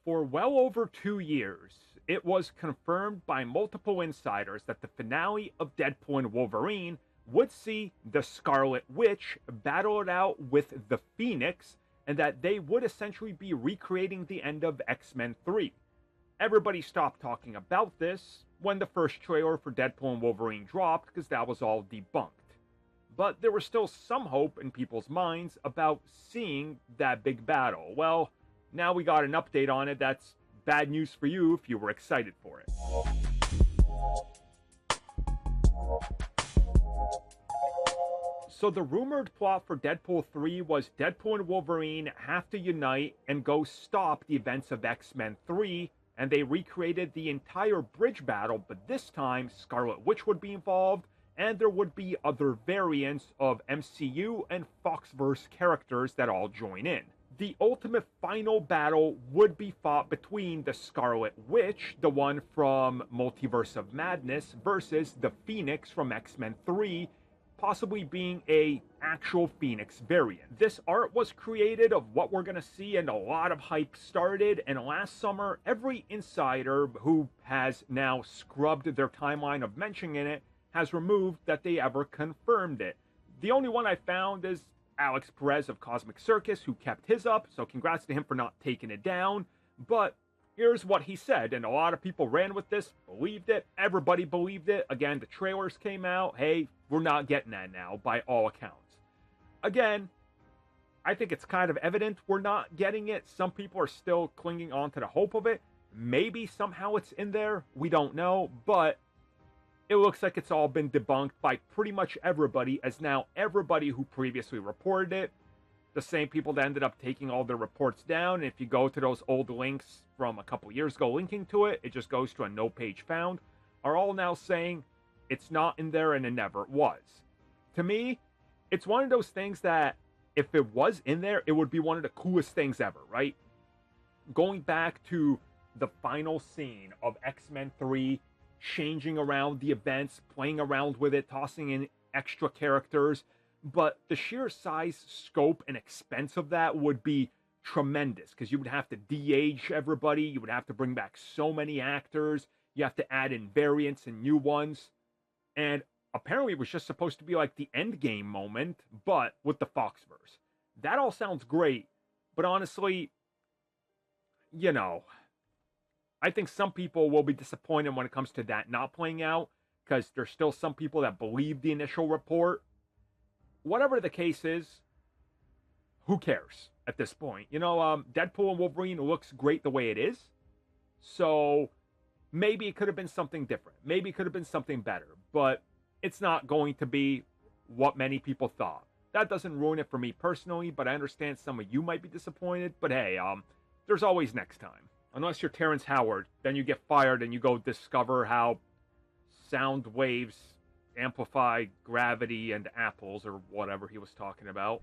For well over 2 years, it was confirmed by multiple insiders that the finale of Deadpool and Wolverine would see the Scarlet Witch battle it out with the Phoenix, and that they would essentially be recreating the end of X-Men 3. Everybody stopped talking about this when the first trailer for Deadpool and Wolverine dropped, because that was all debunked. But there was still some hope in people's minds about seeing that big battle. Well, now we got an update on it. That's bad news for you if you were excited for it. So the rumored plot for Deadpool 3 was Deadpool and Wolverine have to unite and go stop the events of X-Men 3, and they recreated the entire bridge battle, but this time Scarlet Witch would be involved, and there would be other variants of MCU and Foxverse characters that all join in. The ultimate final battle would be fought between the Scarlet Witch, the one from Multiverse of Madness, versus the Phoenix from X-Men 3, possibly being a actual Phoenix variant. This art was created of what we're going to see, and a lot of hype started, and last summer every insider who has now scrubbed their timeline of mentioning it has removed that they ever confirmed it. The only one I found is Alex Perez of Cosmic Circus, who kept his up, so congrats to him for not taking it down. But here's what he said, and a lot of people ran with this, believed it, everybody believed it. Again, the trailers came out, hey, we're not getting that now, by all accounts. Again, I think it's kind of evident we're not getting it. Some people are still clinging on to the hope of it. Maybe somehow it's in there, we don't know, but it looks like it's all been debunked by pretty much everybody, as now everybody who previously reported it, the same people that ended up taking all their reports down, and if you go to those old links from a couple years ago linking to it, it just goes to a no page found, are all now saying it's not in there and it never was. To me, it's one of those things that if it was in there, it would be one of the coolest things ever, right? Going back to the final scene of X-Men 3, changing around the events, playing around with it, tossing in extra characters, but the sheer size, scope, and expense of that would be tremendous, because you would have to de-age everybody, you would have to bring back so many actors, you have to add in variants and new ones, and apparently it was just supposed to be like the Endgame moment, but with the Foxverse. That all sounds great, but honestly, I think some people will be disappointed when it comes to that not playing out, because there's still some people that believe the initial report. Whatever the case is, who cares at this point? Deadpool and Wolverine looks great the way it is, so maybe it could have been something different. Maybe it could have been something better, but it's not going to be what many people thought. That doesn't ruin it for me personally, but I understand some of you might be disappointed, but hey, there's always next time. Unless you're Terrence Howard, then you get fired and you go discover how sound waves amplify gravity and apples, or whatever he was talking about.